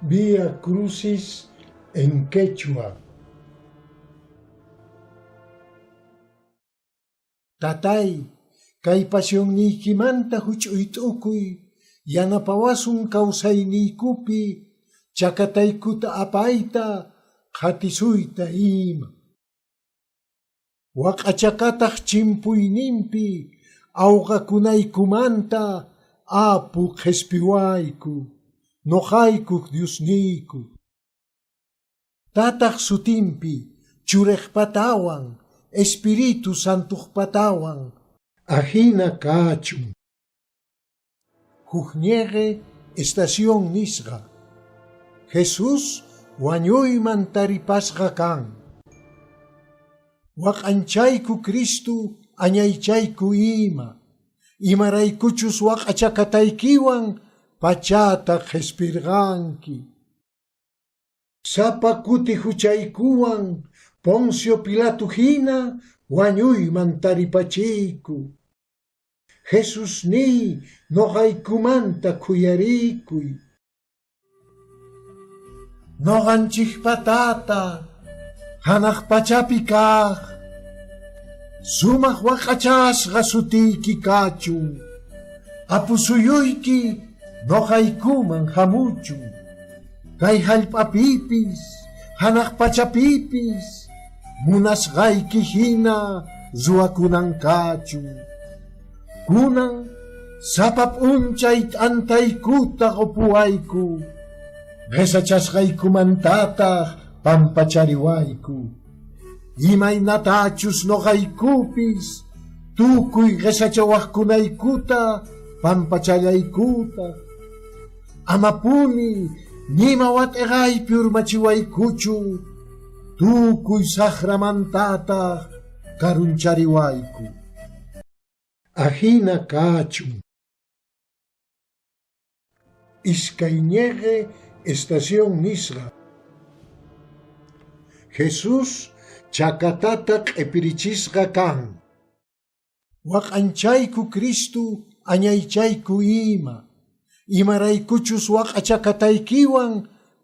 Vía Crucis en quechua. Tatay, kay pasyonnikimanta huch'uyt'ukuy, yanapawasun kawsayniykupi, chakataykuta apayta, qatisuyta ima. Waq'achakataq chimpuyninpi, awqakunaykumanta, apu qespiwayku, noqayku Diosniyku. Tataq sutinpi, churek patawan, Espiritu Santuq patawan, ajina kachun. Hukñeqe estación nisqa, Jesús wañuyman taripasqa kan. Waq'anchayku Cristu añaychayku ima, imaraykuchus waq'achakataykiwan pachata qespirqanki. Sapa kuti huchaykuwan Poncio Pilato hina wañuyman taripachiyku. Jesus ni noqaykumanta kuyariykuy. Noqanchik patata hanaq pachapi kaq, sumaq waq'achasqa sutiyki kachun, apusuyuyki noqaykuman hamuchun. Kay hallp'apipis hanaq pachapipis munasqayki hina ruwakunankachun. Kunan sapa p'unchay t'antaykuta qupuwayku, qesachasqaykumantataq pampachariwayku. Imaynatachus noqaykupis tukuy qesachawaqkunaykuta pampachallaykuta. Amapuni nima wat'eqaypi urmachiwaykuchu, tukuy saqramantataq karunchariwayku. Ajina kachun. Iskayñeqe estación nisqa, Jesús chakatata q'ipirichisqa kan. Waq'anchayku Cristu añaychayku ima, imaraykuchus waq'achakataykiwan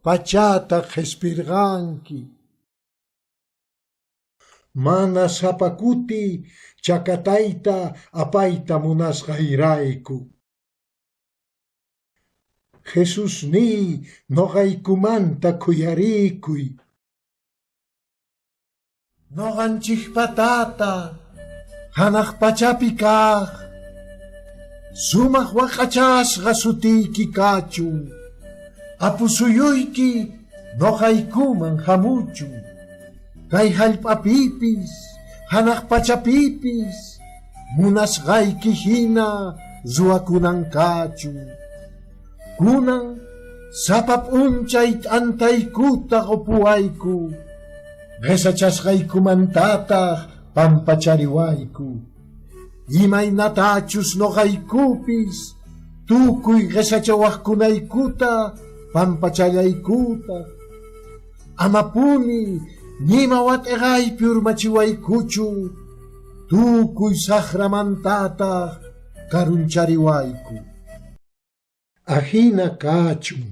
pachata qespirqanki. Mana sapakuti chakatayta apayta munasqayrayku. Jesus ni noqaykumanta kuyariykuy. Noqanchik patata hanaq pachapi kaq, sumaq waq'achasqa sutiyki kachun, apusuyuyki noqaykuman hamuchun. Kay hallp'apipis hanaq pachapipis munasqayki hina ruwakunankachun. Kunan sapa p'unchay t'antaykuta qupuwayku, qesachasqaykumantataq pampachariwayku. Imaynatachus noqaykupis tukuy qesachawaqkunaykuta pampachallaykuta. Amapuni nima wat'eqaypi urmachiwaykuchu, tukuy saqramantataq karunchariwayku. Ajina kachun.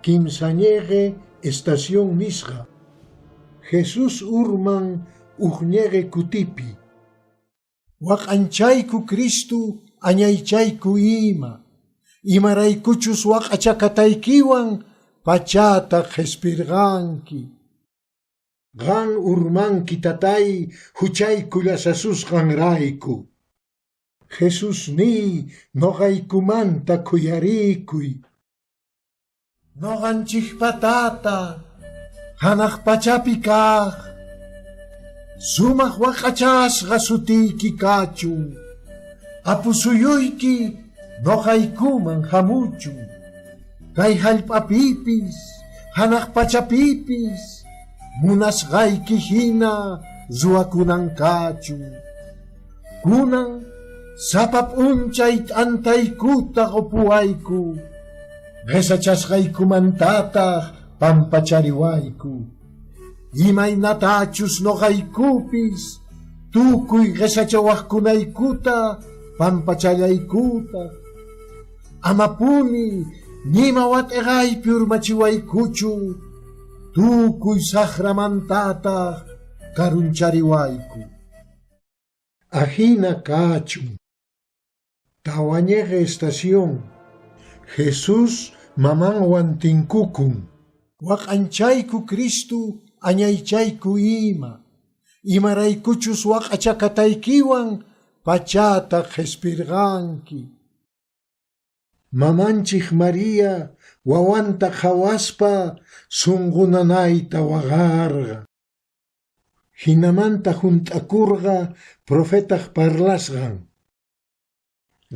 Kimsañeqe estación nisqa, Jesús urman uqñeqe kutipi. Waq'anchayku Cristu añaychayku ima, imaraykuchus waq'achakataykiwan pachata qespirqanki. Qan urmanki tatay huchayku llasasusqanrayku. Jesus ni noqaykumanta kuyariykuy. Noqanchik patata hanaq pachapi kaq, sumaq waq'achasqa sutiyki kachun, apusuyuyki noqaykuman hamuchun. Kay hallp'apipis hanaq pachapipis munasqayki hina ruwakunankachun. Kunan sapa p'unchay t'antaykuta qupuwayku, qesachasqaykumantataq pampachariwayku. Imaynatachus noqaykupis tukuy qesachawaqkunaykuta pampachallaykuta. Amapuni nimawat egay piurmachiwaykuchu, tukuy saqramantata karunchariwayku. Ajina kachun. Tawañeje estación. Jesús mamanwan tinkukun. Waqanchayku Cristo añaychayku ima. Imaraykuchus waqachakataykiwan pachata qhispirqanki. Mamanchik María wawanta qhawaspa sunqunanayta waqarqa. Hinamanta hunt'akurqa profetaq parlasqan.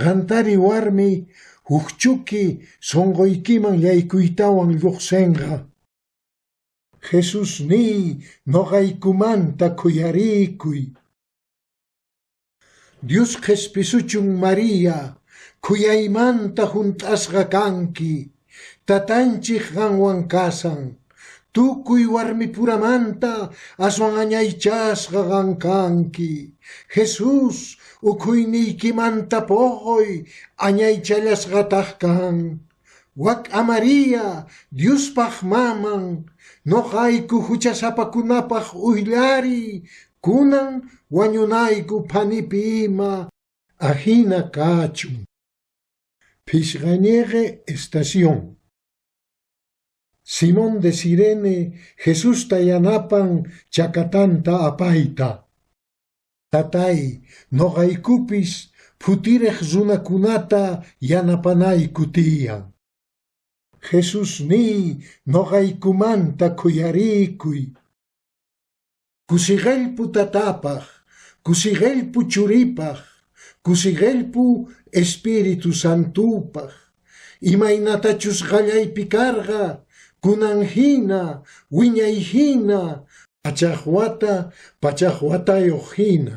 Qantari warmi hukchuki sonqoykiman llaykuytawan lluqsinqa. Jesús ni noqaykumanta kuyarikuy. Dios qhispisuchun María kuyaymanta hunt'asqa kanki. Tatanchik qanwan kasan. Tukuy warmipuramanta aswan añaychasqa kanki. Jesús ukhuyniykiman poqoy añaychallasqataq kan. Wak María Diospaq maman noqayku huchasapakunapaq uyllari kunan wañunayku panipi ima ajina kachun. Pishqañeje estación. Simón de Cirene Jesús yanapan chakatanta apayta. Tatay noqaykupis phutiraq runakunata yanapanayku tiyan. Jesús ni noqaykumanta kuyarikuy. Kusiqellpu tatapaq, kusiqellpu churipaq, kusiqellpu Espíritu Santupaq. Imaynatachus qallaypi karqa, kunan hina, wiñay hina, pachaqwatayuq hina,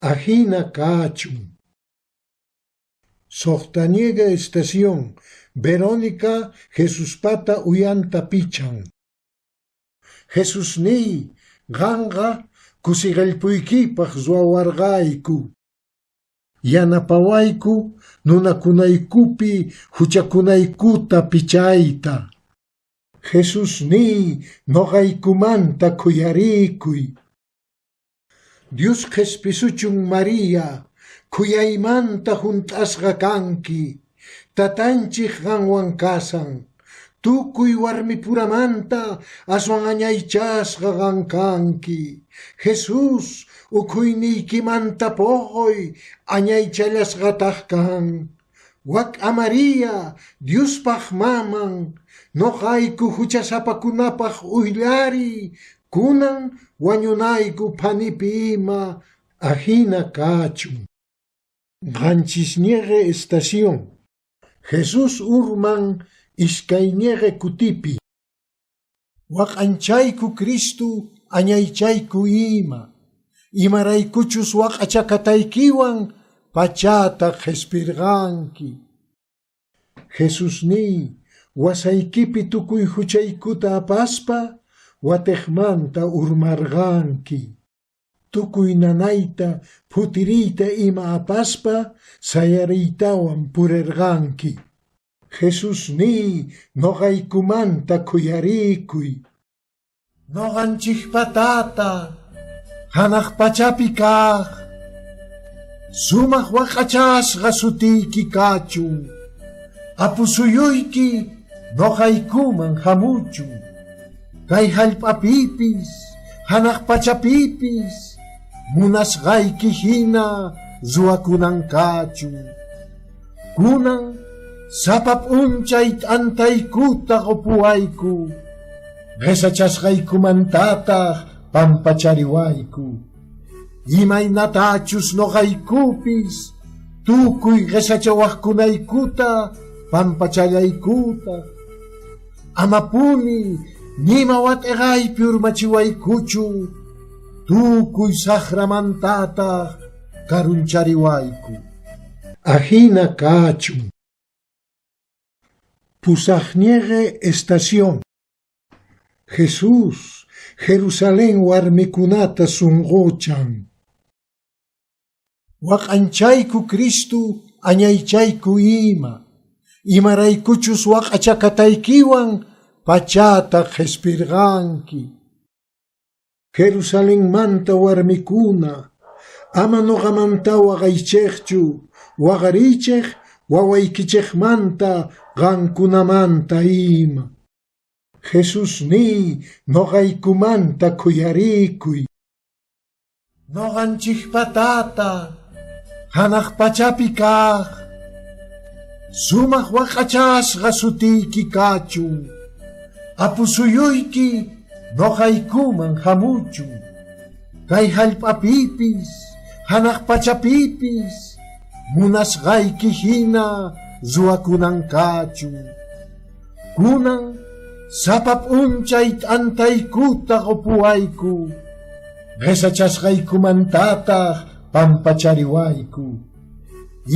ajina kachun. Soqtaniega estación. Verónica Jesuspata uyanta pichan. Jesús ni qanqa kusiqellpuykipaq ruwawarqayku. Yanapawayku nunakunaykupi huchakunaykuta pichayta. Jesús ni noqaykumanta kuyarikuy. Dios qhispisuchun María kuyaymanta hunt'asqa kanki. Tatanchik qanwan kasan. Tukuy warmipuramanta aswan añaychasqa kanki. Jesús ukhuyniykiman poqoy añaychallasqataq kan. Wak María Diospaq maman noqayku huchasapakunapaq uyllari kunan wañunayku panipi ima ajina kachun. Qanchisñeje estación. Jesús urman iskayñeje kutipi. Waqanchayku Cristo añaychayku ima. Imaraykuchus waqachakataykiwan pachata qhispirqanki. Jesús ni wasaykipi tukuy huchaykuta apaspa watiqmanta urmarqanki. Tukuy nanayta phutiriyta ima apaspa sayariytawan purirqanki. Jesús ni noqaykumanta kuyarikuy. Noqanchik patata hanaq pachapi kaq sumaq waqachasqa sutiyki kachun. Apusuyuyki noqaykuman hamuchun. Kay hallp'apipis hanaq pachapipis munasqayki hina ruwakunan kachun. Kunan sapa p'unchay t'antaykuta upuwayku. Qhisachasqaykumantataq pampachariwayku. Imaynatachus noqaykupis tukuy qhisachawaqkunaykuta pampachallaykuta. Amapuni nimawat eqaypi urmachiwaykuchu. Tukuy saqramantata karunchariwayku. Ajina kachun. Pusaqñeje estación. Jesús Jerusalén warmikunata sunquchan. Waqanchayku Cristo añaychayku ima. imaraykuchus waq'achakataykiwan pachata qhispirqanki. Jerusalenmanta warmikuna, ama noqamanta waqaychikchu, waqarichik wawaykichikmanta qankunamanta ima. Jesusni noqaykumanta kuyarikuy. Noqanchik patata hanaq pachapi kaq, sumaq waqachasqa sutiyki kachun, apusuyuyki noqaykuman hamuchun. Kay hallp'apipis hanaq pachapipis munasqayki hina ruwakunankachun. Kunan sapa p'unchay t'antaykuta qupuwayku, qhisachasqaykumantataq pampachariwayku.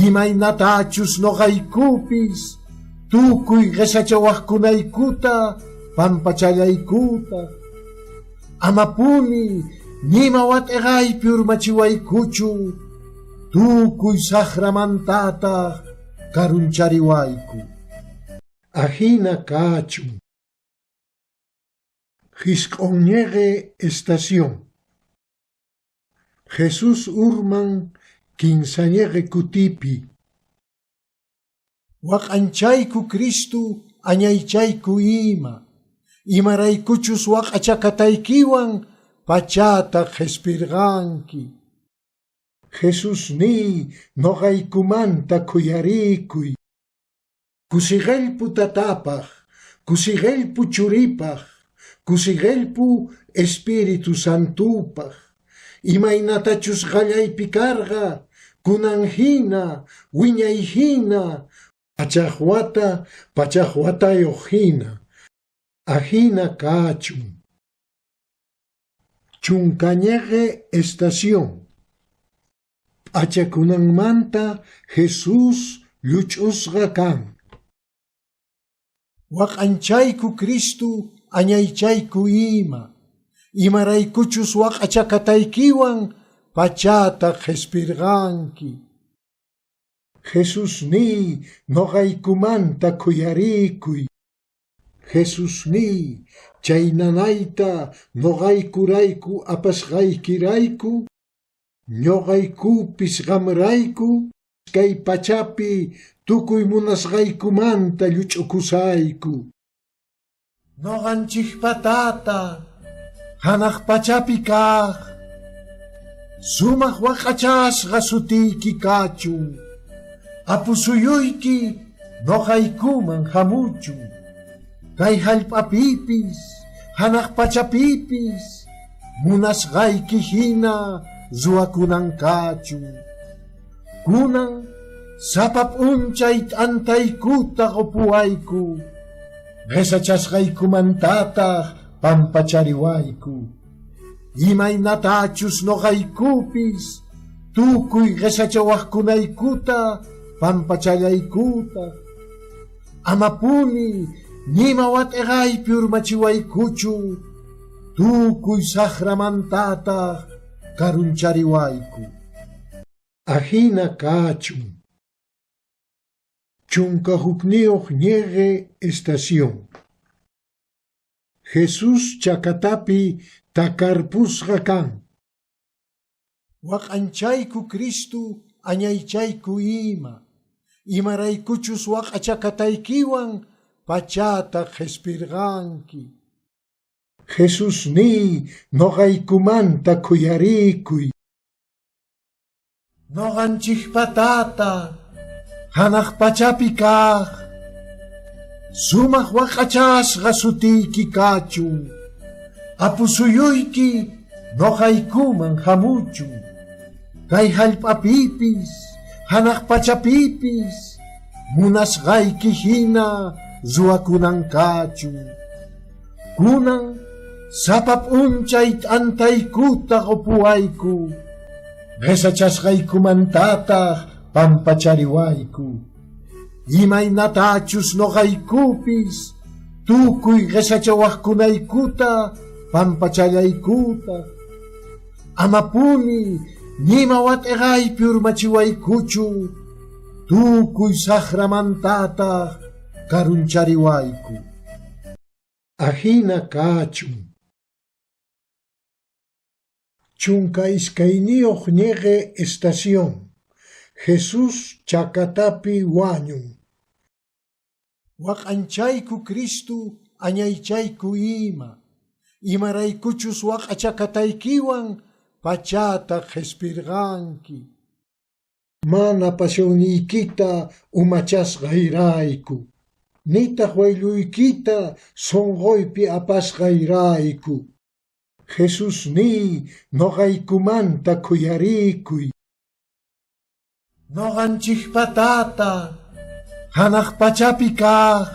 Imaynatachus noqaykupis tukuy qhisachawaqkunaykuta pampachallaykuta. Amapuni nima wat'eqaypi urmachiwaykuchu, tukuy saqramantataq karunchariwayku. Ahina kachun. Hisq'unñeqe estación. Jesús urman quinsañeqe kutipi. Waq'anchayku Cristo añaychayku ima, imaraykuchus waq'achakataykiwan pachata qhispirqanki. Jesusni noqaykumanta kuyarikuy. Kusiqellpu tatapaq, kusiqellpu churipaq, kusiqellpu Espíritu Santupaq. Imaynatachus qallaypi karqa, kunan hina, wiñay hina, pachaq watayuq hina. Ahina kachun. Chunkañeqe estación. P'achakunanmanta Jesús lluch'usqa kan. Waq'anchayku Cristo añaychayku ima, imaraykuchus waq'achakataykiwan pachata qhispirqanki. Jesusni noqaykumanta kuyarikuy. Jesusni chay nanayta noqaykurayku apasqaykirayku, ñoqaykupis qamrayku kay pachapi tukuy munasqaykumanta lluch'ukusayku. Noqanchik patata hanaq pachapi kaq, sumaq waqachasqa sutiyki kachun, apusuyuyki noqaykuman hamuchun. Kay hallp'apipis hanaq pachapipis munasqayki hina ruwakunankachun. Kunan sapa p'unchay t'antaykuta qupuwayku, qhisachasqaykumantataq pampachariwayku. Imaynatachus noqaykupis tukuy qhisachawaqkunaykuta pampachallaykuta. Amapuni nima wat'eqaypi urmachiwaykuchu, tukuy saqramantataq karunchariwayku. Ahina kachun. Chunka hukniyuq ñeqe estación. Jesús chakatapi takarpusqa kan. Waq'anchayku Cristo añaychayku ima, imaraykuchus waq'achakataykiwan pachata qhispirqanki. Jesusni noqaykumanta kuyarikuy. Noqanchik patata hanaq pachapi kaq, sumaq waqachasqa sutiyki kachun, apusuyuyki noqaykuman hamuchun. Kay hallp'apipis hanaq pachapipis munasqayki hina ruwakunankachun. Kunan sapa p'unchay t'antaykuta qupuwayku, qhisachasqaykumantataq pampachariwayku. Imaynatachus noqaykupis tukuy qhisachawaqkunaykuta pampachallaykuta. Amapuni nima wat'eqaypi urmachiwaykuchu, tukuy saqramantata karunchariwayku. Ajina kachun. Chunka iskayniyuq ñeqe estación. Jesús chakatapi wañun. Waqanchayku Cristu añaychayku imaraykuchus waqachakataykiwan pachata qhispirqanki. Mana pasiwniykita umachasqayrayku, nitaq waylluykita sonqoypi apasqayrayku. Jesús ni noqaykumanta kuyarikuy. Noqanchik patata hanaq pachapi kaq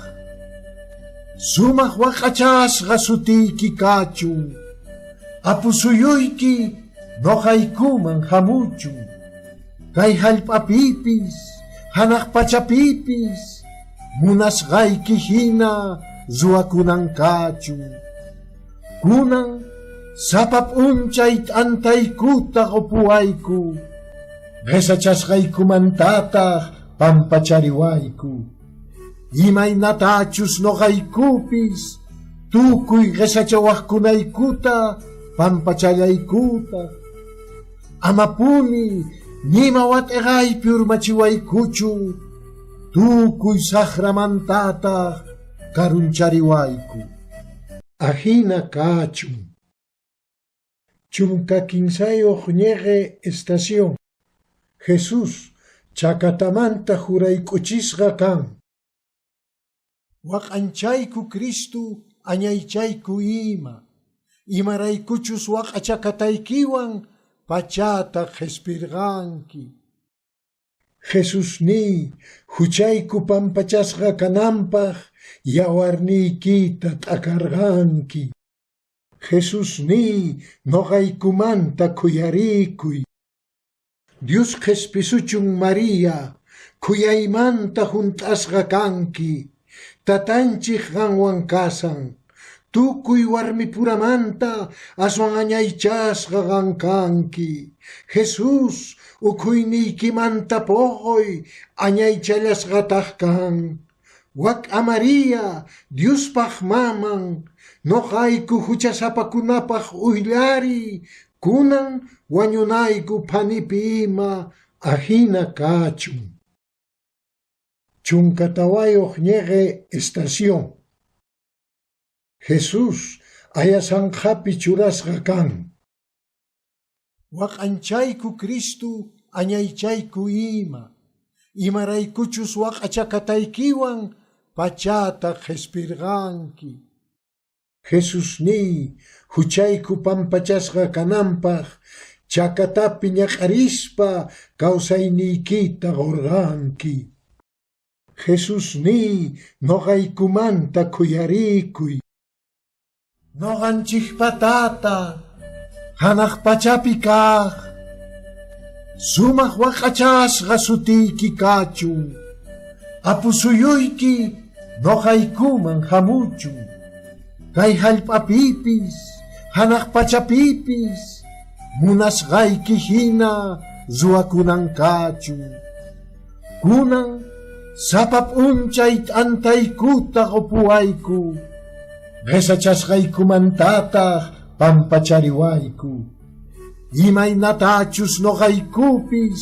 sumaq waqachasqa sutiyki kachun. Apusuyuyki noqaykuman hamuchun. Kay hallp'apipis hanaq pachapipis munasqayki hina ruwakunankachun. Kunan sapa p'unchay t'antaykuta qupuwayku, qhisachasqaykumantataq pampachariwayku. Imaynatachus noqaykupis tukuy qhisachawaqkunaykuta pampachallaykuta. Amapuni nima wat'eqaypi urmachiwaykuchu, tukuy saqramantataq karunchariwayku. Ajina kachun. Chunka kinsayuq ñeqe estación. Jesús chakatamanta juraykuchisqa kan. Waqanchayku Cristu añaychayku imaraykuchus waqachakataykiwan pachata qhispirqanki. Jesusni huchayku pampachasqa kananpaq yawarniykita t'akarqanki. Jesusni noqaykumanta kuyarikuy. Dios qhispisuchun María, kuyaymanta hunt'asqa kanki. Tatanchik qanwan kasan, tukuy warmipuramanta aswan añaychasqa kanki. Jesús ukhuyniykimmanta poqoy añaychallasqataq kan. Wak'a María, Diospaq maman, noqayku huchasapakunapaq uyllari, kunan wañunayku phanipi ima ajina kachun. Chunkatawayuq ñeqe estación. Jesús ayasanqapi churasqa kan. Waqanchayku Cristu añaychayku imaraykuchus waqachakataykiwan pachata qhispirqanki. Jesusni huchayku pampachasqa kananpaq chakatapi ñaqarispa kawsayniykita qurqanki. Jesusni noqaykumanta kuyarikuy. Noqanchik patata hanaq pachapi kaq sumaq waqachasqa sutiyki kachun. Apusuyuyki noqaykuman hamuchun. Kay hallp'apipis hanaq pachapipis munasqayki hina ruwakunankachun. Kunan sapa p'unchay t'antaykuta qupuwayku, qhisachasqaykumantataq pampachariwayku. Imaynatachus noqaykupis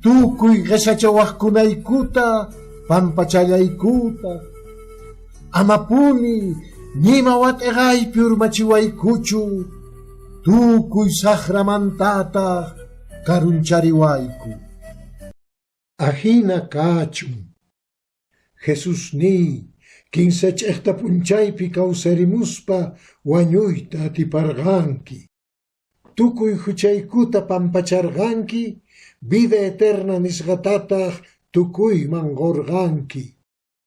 tukuy qhisachawaqkunaykuta pampachallaykuta. Amapuni nima wat'eqaypi urmachiwaykuchu, tukuy saqramantataq karunchariwayku. Ajina kachun. Jesusni kinsa ch'aqta p'unchaypi kawsarimuspa wañuyta atiparqanki. Tukuy huchaykuta pampacharqanki, vida eterna nisqatataq tukuyman qurqanki.